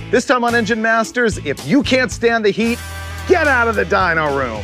This time on Engine Masters, if you can't stand the heat, get out of the dyno room.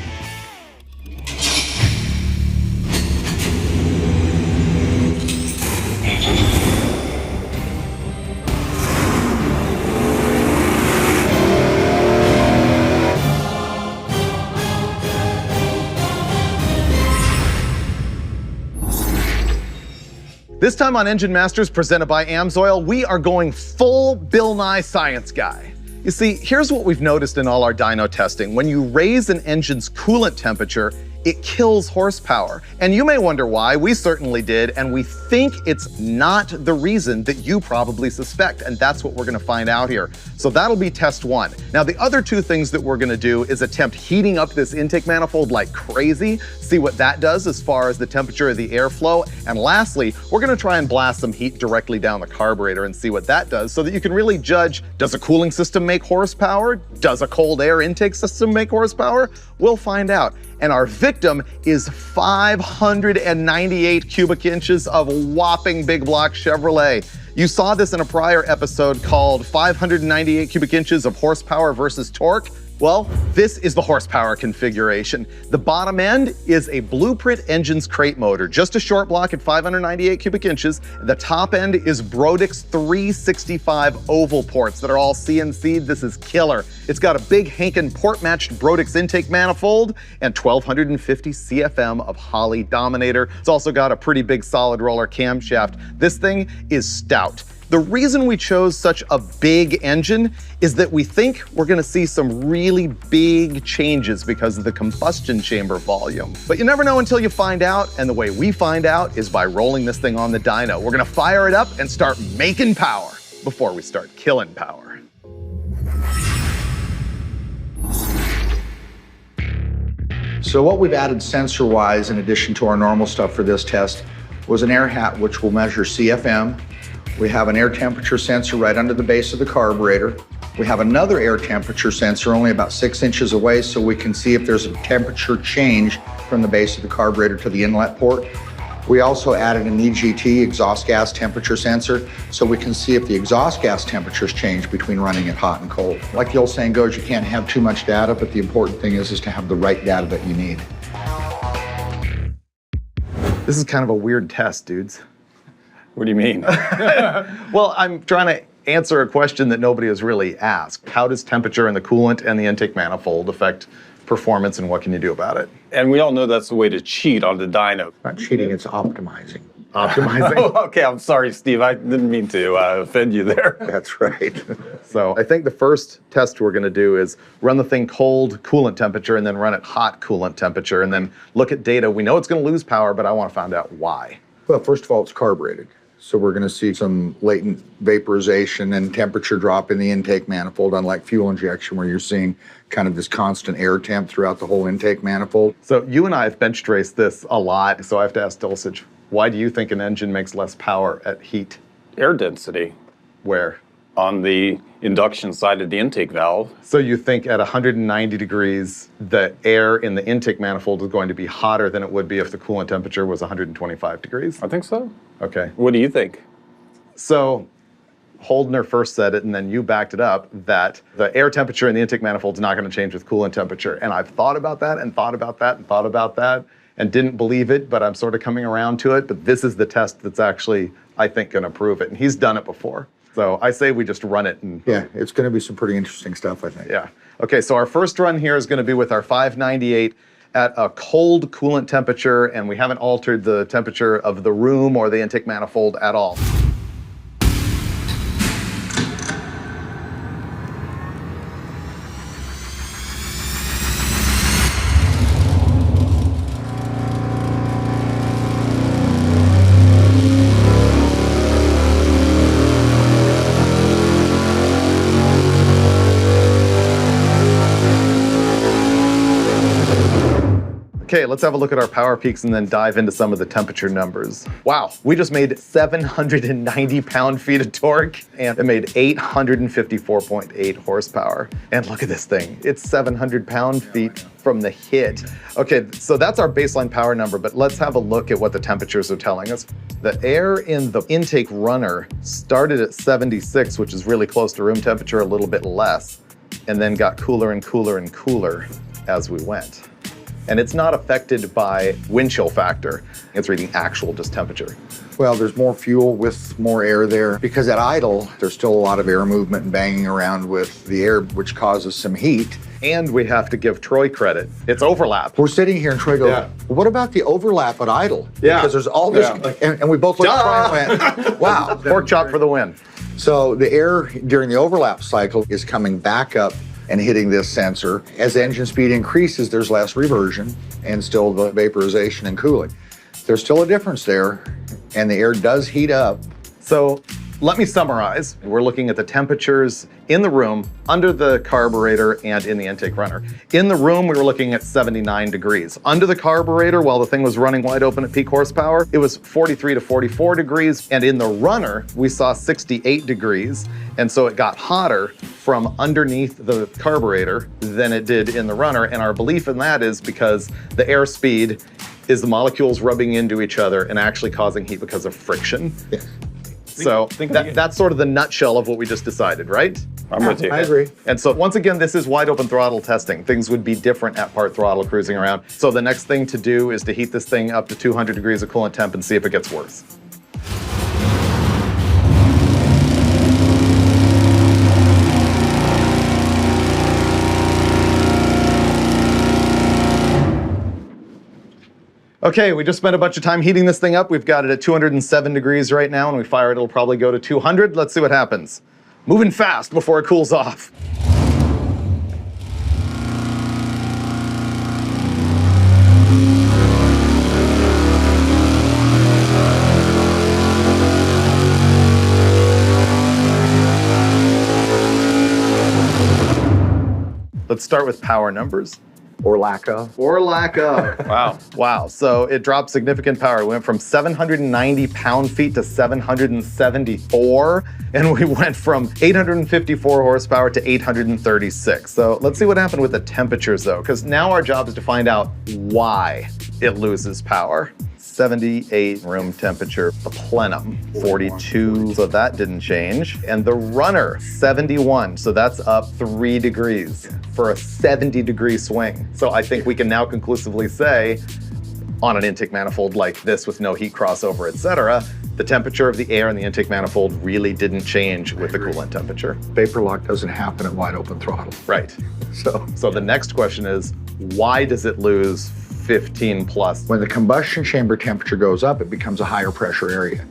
This time on Engine Masters, presented by AMSOIL, we are going full Bill Nye Science Guy. You see, here's what we've noticed in all our dyno testing. When you raise an engine's coolant temperature, it kills horsepower. And you may wonder why. We certainly did, and we think it's not the reason that you probably suspect, and that's what we're gonna find out here. So that'll be test one. Now, the other two things that we're gonna do is attempt heating up this intake manifold like crazy, see what that does as far as the temperature of the airflow, and lastly, we're gonna try and blast some heat directly down the carburetor and see what that does so that you can really judge, does a cooling system make horsepower? Does a cold air intake system make horsepower? We'll find out. And our victim is 598 cubic inches of whopping big block Chevrolet. You saw this in a prior episode called 598 cubic inches of horsepower versus torque. Well, this is the horsepower configuration. The bottom end is a Blueprint Engines crate motor, just a short block at 598 cubic inches. The top end is Brodix 365 oval ports that are all CNC'd. This is killer. It's got a big Hankin port-matched Brodix intake manifold and 1250 CFM of Holley Dominator. It's also got a pretty big solid roller camshaft. This thing is stout. The reason we chose such a big engine is that we think we're gonna see some really big changes because of the combustion chamber volume. But you never know until you find out, and the way we find out is by rolling this thing on the dyno. We're gonna fire it up and start making power before we start killing power. So what we've added sensor-wise, in addition to our normal stuff for this test, was an air hat which will measure CFM. We have an air temperature sensor right under the base of the carburetor. We have another air temperature sensor only about 6 inches away so we can see if there's a temperature change from the base of the carburetor to the inlet port. We also added an EGT, exhaust gas temperature sensor, so we can see if the exhaust gas temperatures change between running it hot and cold. Like the old saying goes, you can't have too much data, but the important thing is to have the right data that you need. This is kind of a weird test, dudes. What do you mean? Well, I'm trying to answer a question that nobody has really asked. How does temperature in the coolant and the intake manifold affect performance, and what can you do about it? And we all know that's the way to cheat on the dyno. Not cheating, it's optimizing. Optimizing? Oh, okay, I'm sorry, Steve. I didn't mean to offend you there. That's right. So I think the first test we're gonna do is run the thing cold coolant temperature and then run it hot coolant temperature and then look at data. We know it's gonna lose power, but I wanna find out why. Well, first of all, it's carbureted. So we're going to see some latent vaporization and temperature drop in the intake manifold, unlike fuel injection where you're seeing kind of this constant air temp throughout the whole intake manifold. So you and I have bench raced this a lot, so I have to ask Dulcich, why do you think an engine makes less power at heat? Air density Where? on the induction side of the intake valve. So you think at 190 degrees, the air in the intake manifold is going to be hotter than it would be if the coolant temperature was 125 degrees? I think so. Okay. What do you think? So Holdner first said it, and then you backed it up, that the air temperature in the intake manifold is not going to change with coolant temperature. And I've thought about that and thought about that and thought about that and didn't believe it, but I'm sort of coming around to it. But this is the test that's actually, I think, going to prove it. And he's done it before. So I say we just run it. And Yeah, it's going to be some pretty interesting stuff, I think. yeah. Okay, so our first run here is going to be with our 598 at a cold coolant temperature, and we haven't altered the temperature of the room or the intake manifold at all. Okay, let's have a look at our power peaks and then dive into some of the temperature numbers. Wow, we just made 790 pound-feet of torque, and it made 854.8 horsepower. And look at this thing, it's 700 pound-feet from the hit. Okay, so that's our baseline power number, but let's have a look at what the temperatures are telling us. The air in the intake runner started at 76, which is really close to room temperature, a little bit less, and then got cooler and cooler and cooler as we went. And it's not affected by wind chill factor. It's reading actual just temperature. Well, there's more fuel with more air there because at idle, there's still a lot of air movement and banging around with the air, which causes some heat. And we have to give Troy credit. It's overlap. We're sitting here and Troy goes, Yeah. well, what about the overlap at idle? Yeah. Because there's all this, Yeah. and we both looked at Troy and went, wow. Pork chop for the win. So the air during the overlap cycle is coming back up and hitting this sensor. As the engine speed increases, there's less reversion and still the vaporization and cooling. There's still a difference there, and the air does heat up. So let me summarize. We're looking at the temperatures in the room, under the carburetor, and in the intake runner. In the room, we were looking at 79 degrees. Under the carburetor, while the thing was running wide open at peak horsepower, it was 43 to 44 degrees. And in the runner, we saw 68 degrees. And so it got hotter from underneath the carburetor than it did in the runner. And our belief in that is because the airspeed is the molecules rubbing into each other and actually causing heat because of friction. Yes. So that's sort of the nutshell of what we just decided, right? I'm with you. I agree. And so once again, this is wide open throttle testing. Things would be different at part throttle cruising around. So the next thing to do is to heat this thing up to 200 degrees of coolant temp and see if it gets worse. Okay, we just spent a bunch of time heating this thing up. We've got it at 207 degrees right now. When we fire it, it'll probably go to 200. Let's see what happens. Moving fast before it cools off. Let's start with power numbers. Or lack of. Or lack of. Wow. Wow, so it dropped significant power. It went from 790 pound-feet to 774, and we went from 854 horsepower to 836. So let's see what happened with the temperatures though, because now our job is to find out why it loses power. 78 room temperature, the plenum, 42, so that didn't change. And the runner, 71, so that's up 3 degrees for a 70-degree swing. So I think we can now conclusively say, on an intake manifold like this with no heat crossover, etc., the temperature of the air in the intake manifold really didn't change with the coolant temperature. Vapor lock doesn't happen at wide open throttle. Right. So the next question is, why does it lose 15 plus? when the combustion chamber temperature goes up, it becomes a higher pressure area.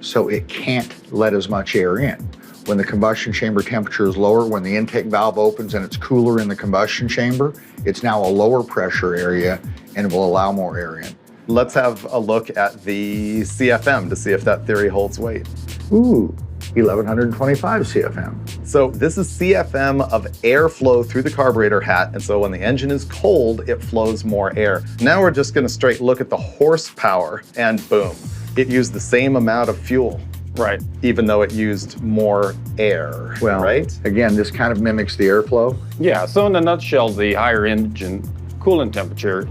So it can't let as much air in. When the combustion chamber temperature is lower, when the intake valve opens and it's cooler in the combustion chamber, it's now a lower pressure area and it will allow more air in. Let's have a look at the CFM to see if that theory holds weight. Ooh, 1125 CFM. So this is CFM of airflow through the carburetor hat, and so when the engine is cold, it flows more air. Now we're just gonna straight look at the horsepower, and boom, it used the same amount of fuel, Right. even though it used more air, Well, right? again, this kind of mimics the airflow. Yeah, so in a nutshell, the higher engine coolant temperature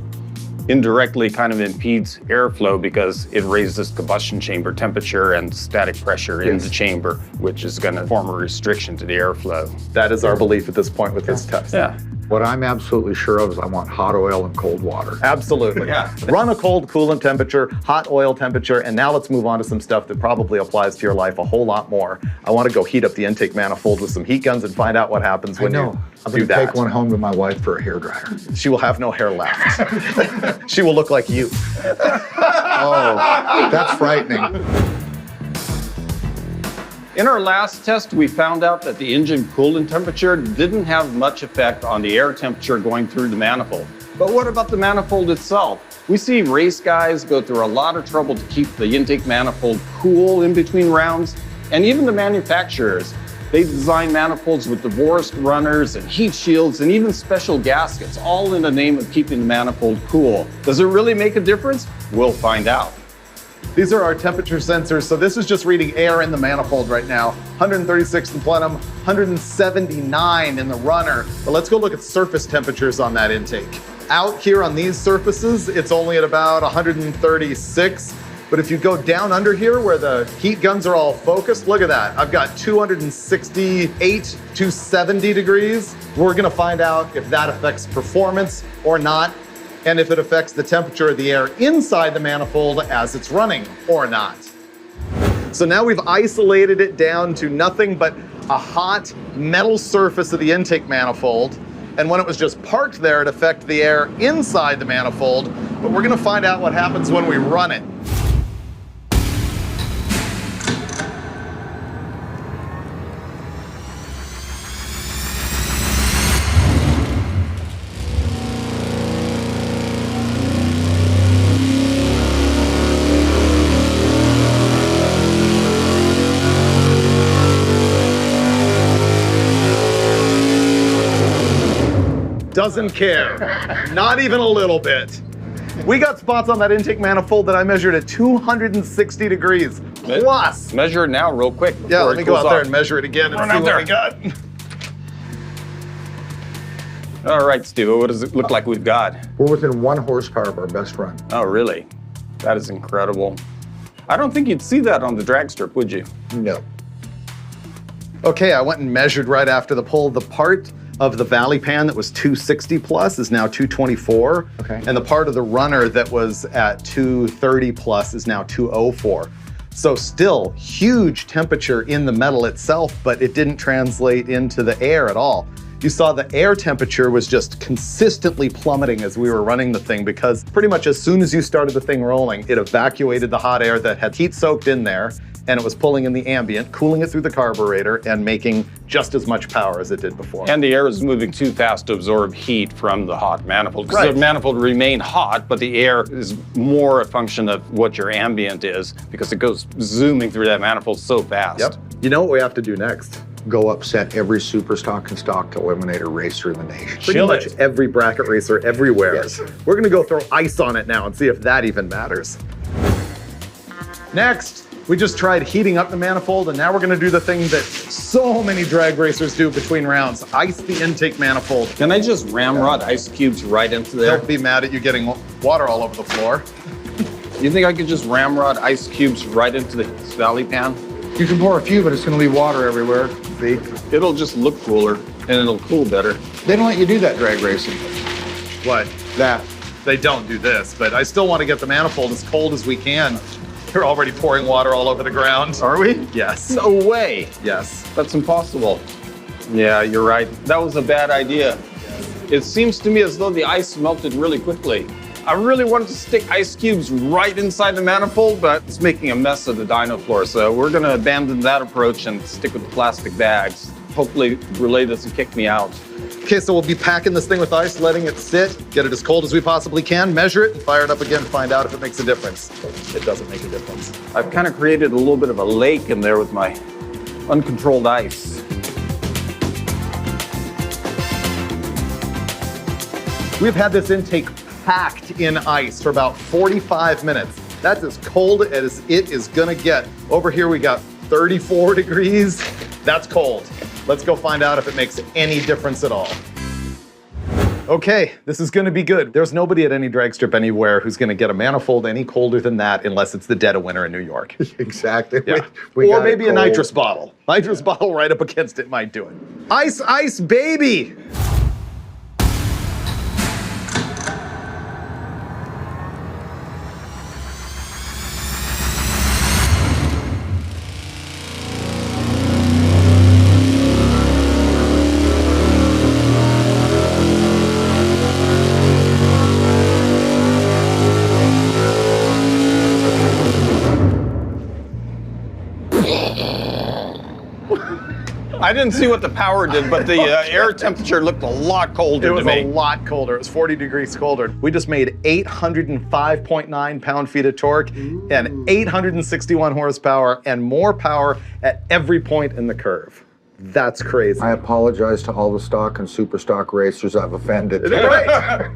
indirectly kind of impedes airflow because it raises combustion chamber temperature and static pressure in the chamber, which is going to form a restriction to the airflow. That is our belief at this point with this test. Yeah. What I'm absolutely sure of is I want hot oil and cold water. Absolutely. Yeah. Run a cold coolant temperature, hot oil temperature, and now let's move on to some stuff that probably applies to your life a whole lot more. I want to go heat up the intake manifold with some heat guns and find out what happens when you I'm do gonna that. take one home to my wife for a hairdryer. She will have no hair left. She will look like you. Oh, that's frightening. In our last test, we found out that the engine coolant temperature didn't have much effect on the air temperature going through the manifold. But what about the manifold itself? We see race guys go through a lot of trouble to keep the intake manifold cool in between rounds, and even the manufacturers They design manifolds with divorced runners and heat shields and even special gaskets, all in the name of keeping the manifold cool. Does it really make a difference? We'll find out. These are our temperature sensors. So this is just reading air in the manifold right now. 136 in plenum, 179 in the runner. But let's go look at surface temperatures on that intake. Out here on these surfaces, it's only at about 136. But if you go down under here where the heat guns are all focused, look at that. I've got 268 to 70 degrees. We're gonna find out if that affects performance or not, and if it affects the temperature of the air inside the manifold as it's running or not. So now we've isolated it down to nothing but a hot metal surface of the intake manifold. And when it was just parked there, it affected the air inside the manifold. But we're gonna find out what happens when we run it. Doesn't care, not even a little bit. We got spots on that intake manifold that I measured at 260 degrees plus. Measure it now real quick. Yeah, let me go out there and measure it again and see what we got. All right, Steve, what does it look like we've got? We're within 1 horsepower of our best run. Oh, really? That is incredible. I don't think you'd see that on the drag strip, would you? No. Okay, I went and measured right after the pull. The part of the valley pan that was 260 plus is now 224. Okay. And the part of the runner that was at 230 plus is now 204. So still huge temperature in the metal itself, but it didn't translate into the air at all. You saw the air temperature was just consistently plummeting as we were running the thing, because pretty much as soon as you started the thing rolling, it evacuated the hot air that had heat soaked in there, and it was pulling in the ambient, cooling it through the carburetor, and making just as much power as it did before. And the air is moving too fast to absorb heat from the hot manifold. Because Right. the manifold remain hot, but the air is more a function of what your ambient is, because it goes zooming through that manifold so fast. Yep. You know what we have to do next? Go upset every super stock and stock eliminator racer in the nation. Pretty Chill much it. every bracket racer everywhere. Yes. We're gonna go throw ice on it now and see if that even matters. Next, we just tried heating up the manifold, and now we're gonna do the thing that so many drag racers do between rounds, ice the intake manifold. Can I just ramrod ice cubes right into there? Don't be mad at you getting water all over the floor. You think I could just ramrod ice cubes right into the valley pan? You can pour a few, but it's gonna leave water everywhere. See? It'll just look cooler, and it'll cool better. They don't let you do that drag racing. What? That. They don't do this, but I still want to get the manifold as cold as we can. You're already pouring water all over the ground. Are we? Yes. No way. Yes. That's impossible. Yeah, you're right. That was a bad idea. It seems to me as though the ice melted really quickly. I really wanted to stick ice cubes right inside the manifold, but it's making a mess of the dyno floor. So we're gonna abandon that approach and stick with the plastic bags. Hopefully Relay doesn't kick me out. Okay, so we'll be packing this thing with ice, letting it sit, get it as cold as we possibly can, measure it, and fire it up again to find out if it makes a difference. It doesn't make a difference. I've kind of created a little bit of a lake in there with my uncontrolled ice. We've had this intake packed in ice for about 45 minutes. That's as cold as it is gonna get. Over here we got 34 degrees. That's cold. Let's go find out if it makes any difference at all. Okay, this is gonna be good. There's nobody at any drag strip anywhere who's gonna get a manifold any colder than that unless it's the dead of winter in New York. Exactly. Yeah. We Or got it maybe a cold. nitrous bottle. Nitrous bottle right up against it might do it. Ice, ice, baby! I didn't see what the power did, but the air temperature looked a lot colder It was to me. a lot colder. It was 40 degrees colder. We just made 805.9 pound-feet of torque and 861 horsepower and more power at every point in the curve. That's crazy. I apologize to all the stock and super stock racers I've offended. Right.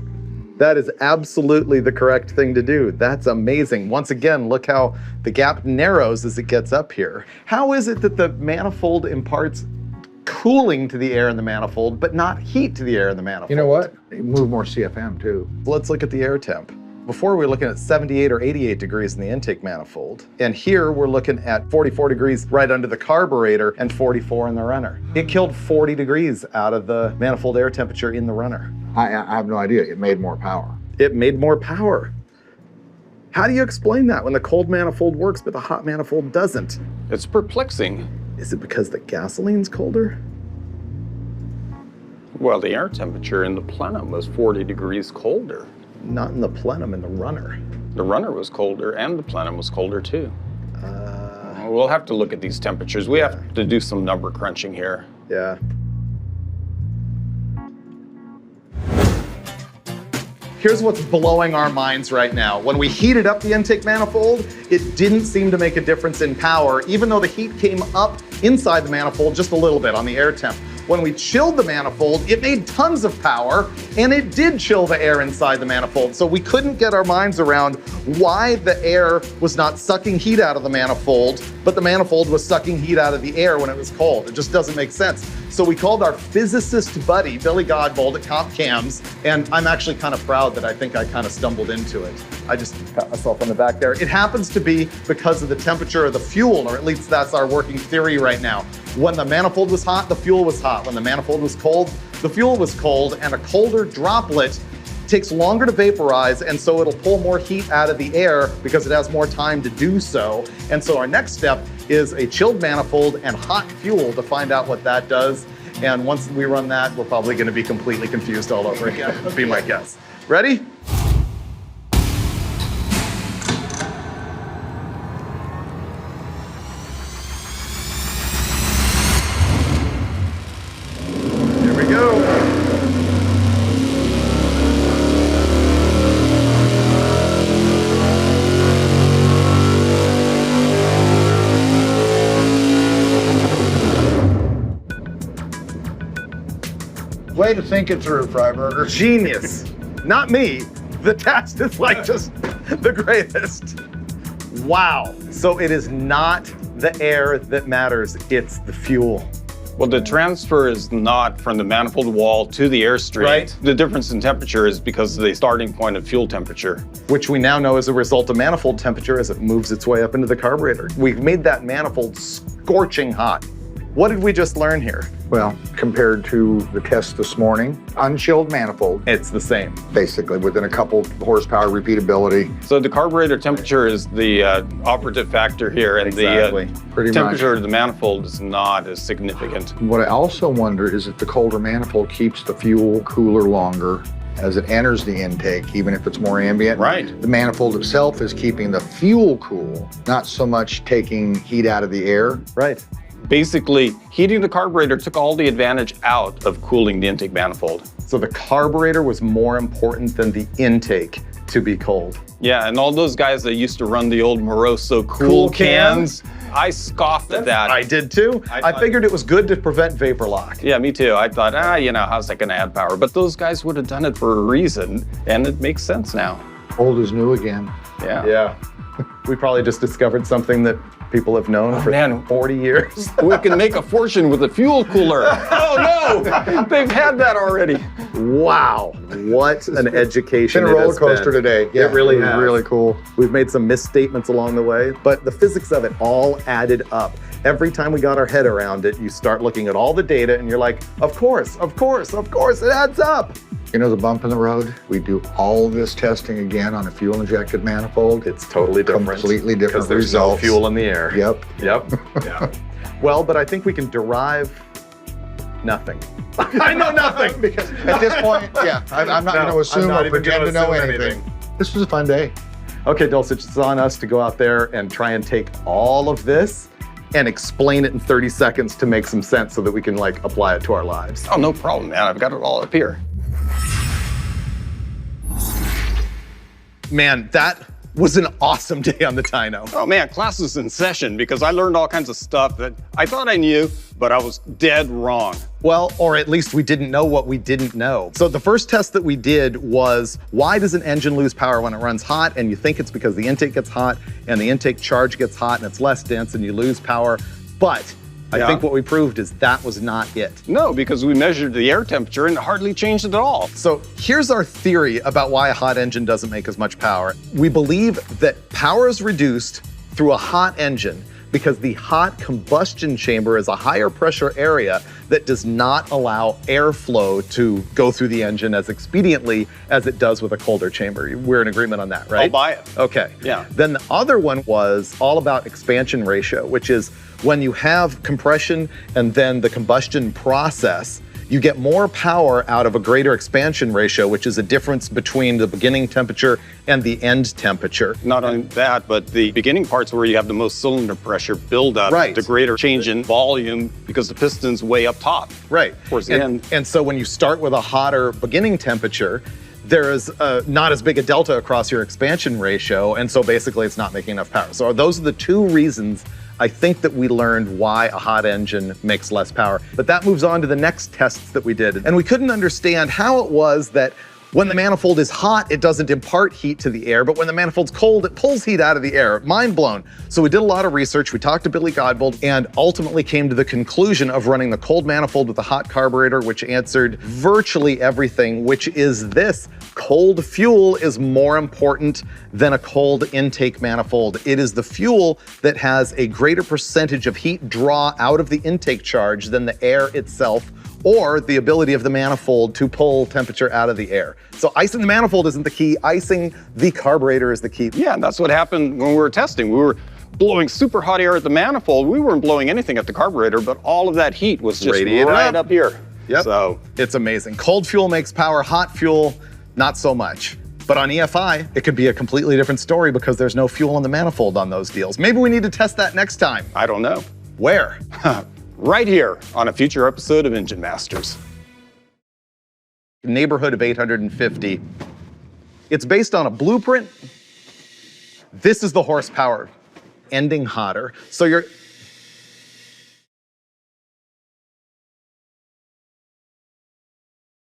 That is absolutely the correct thing to do. That's amazing. Once again, look how the gap narrows as it gets up here. How is it that the manifold imparts cooling to the air in the manifold, but not heat to the air in the manifold? You know what? They move more CFM too. Let's look at the air temp. Before we were looking at 78 or 88 degrees in the intake manifold. And here we're looking at 44 degrees right under the carburetor and 44 in the runner. It killed 40 degrees out of the manifold air temperature in the runner. I have no idea. It made more power. It made more power. How do you explain that when the cold manifold works but the hot manifold doesn't? It's perplexing. Is it because the gasoline's colder? Well, the air temperature in the plenum was 40 degrees colder. Not in the plenum, in the runner. The runner was colder and the plenum was colder too. We'll have to look at these temperatures. We have to do some number crunching here. Yeah. Here's what's blowing our minds right now. When we heated up the intake manifold, it didn't seem to make a difference in power, even though the heat came up inside the manifold just a little bit on the air temp. When we chilled the manifold, it made tons of power, and it did chill the air inside the manifold. So we couldn't get our minds around why the air was not sucking heat out of the manifold, but the manifold was sucking heat out of the air when it was cold. It just doesn't make sense. So we called our physicist buddy, Billy Godbold at Comp Cams, and I'm actually kind of proud that I think I kind of stumbled into it. I just pat myself on the back there. It happens to be because of the temperature of the fuel, or at least that's our working theory right now. When the manifold was hot, the fuel was hot. When the manifold was cold, the fuel was cold, and a colder droplet takes longer to vaporize, and so it'll pull more heat out of the air because it has more time to do so. And so our next step is a chilled manifold and hot fuel to find out what that does. And once we run that, we're probably gonna be completely confused all over again, would be my guess. Ready? Here we go. Way to think it through, Freiberger. Genius. Not me. The test is like just the greatest. Wow. So it is not the air that matters, it's the fuel. Well, the transfer is not from the manifold wall to the airstream. Right. The difference in temperature is because of the starting point of fuel temperature. Which we now know is a result of manifold temperature as it moves its way up into the carburetor. We've made that manifold scorching hot. What did we just learn here? Well, compared to the test this morning, unchilled manifold, It's the same. basically within a couple horsepower repeatability. So the carburetor temperature is the operative factor here, and Exactly. the Pretty temperature of the manifold is not as significant. What I also wonder is if the colder manifold keeps the fuel cooler longer as it enters the intake, even if it's more ambient. Right. The manifold itself is keeping the fuel cool, not so much taking heat out of the air. Right. Basically, heating the carburetor took all the advantage out of cooling the intake manifold. So the carburetor was more important than the intake to be cold. Yeah, and all those guys that used to run the old Moroso Cool cool cans? cans, I scoffed at that. I did too. I figured it was good to prevent vapor lock. Yeah, me too. I thought, how's that gonna add power? But those guys would have done it for a reason, and it makes sense now. Old is new again. Yeah. Yeah. We probably just discovered something that people have known for man. 40 years. We can make a fortune with a fuel cooler. Oh no, they've had that already. Wow. What an education Been a it roller has been. coaster today. It really was has. really cool. We've made some misstatements along the way, but the physics of it all added up. Every time we got our head around it, you start looking at all the data and you're like, of course, it adds up. You know the bump in the road? We do all this testing again on a fuel-injected manifold. It's totally different. Completely different because there's results. no fuel in the air. Yep. Yep. Yeah. Well, but I think we can derive nothing. I know nothing. Because at this point, yeah, I'm not going to assume or pretend to know anything. This was a fun day. Okay, Dulcich, it's on us to go out there and try and take all of this and explain it in 30 seconds to make some sense so that we can apply it to our lives. Oh, no problem, man. I've got it all up here. Man, that was an awesome day on the dyno. Oh man, class was in session because I learned all kinds of stuff that I thought I knew, but I was dead wrong. Well, or at least we didn't know what we didn't know. So the first test that we did was, why does an engine lose power when it runs hot? And you think it's because the intake gets hot and the intake charge gets hot and it's less dense and you lose power. But I think what we proved is that was not it. No, because we measured the air temperature and it hardly changed at all. So here's our theory about why a hot engine doesn't make as much power. We believe that power is reduced through a hot engine because the hot combustion chamber is a higher pressure area that does not allow airflow to go through the engine as expediently as it does with a colder chamber. We're in agreement on that, right? I'll buy it. Okay. Yeah. Then the other one was all about expansion ratio, which is when you have compression and then the combustion process, you get more power out of a greater expansion ratio, which is a difference between the beginning temperature and the end temperature. Not only that, but the beginning parts where you have the most cylinder pressure buildup, Right. the greater change in volume because the piston's way up top. Right. Towards the end. And so when you start with a hotter beginning temperature, there is not as big a delta across your expansion ratio, and so basically it's not making enough power. So those are the two reasons I think that we learned why a hot engine makes less power. But that moves on to the next tests that we did. And we couldn't understand how it was that when the manifold is hot, it doesn't impart heat to the air, but when the manifold's cold, it pulls heat out of the air. Mind blown. So we did a lot of research, we talked to Billy Godbold, and ultimately came to the conclusion of running the cold manifold with a hot carburetor, which answered virtually everything, which is this: cold fuel is more important than a cold intake manifold. It is the fuel that has a greater percentage of heat draw out of the intake charge than the air itself, or the ability of the manifold to pull temperature out of the air. So icing the manifold isn't the key, icing the carburetor is the key. Yeah, and that's what happened when we were testing. We were blowing super hot air at the manifold. We weren't blowing anything at the carburetor, but all of that heat was just right up here. Yep, So it's amazing. Cold fuel makes power, hot fuel, not so much. But on EFI, it could be a completely different story because there's no fuel in the manifold on those deals. Maybe we need to test that next time. I don't know. Where? Right here on a future episode of Engine Masters. Neighborhood of 850. It's based on a blueprint. This is the horsepower, ending hotter. So you're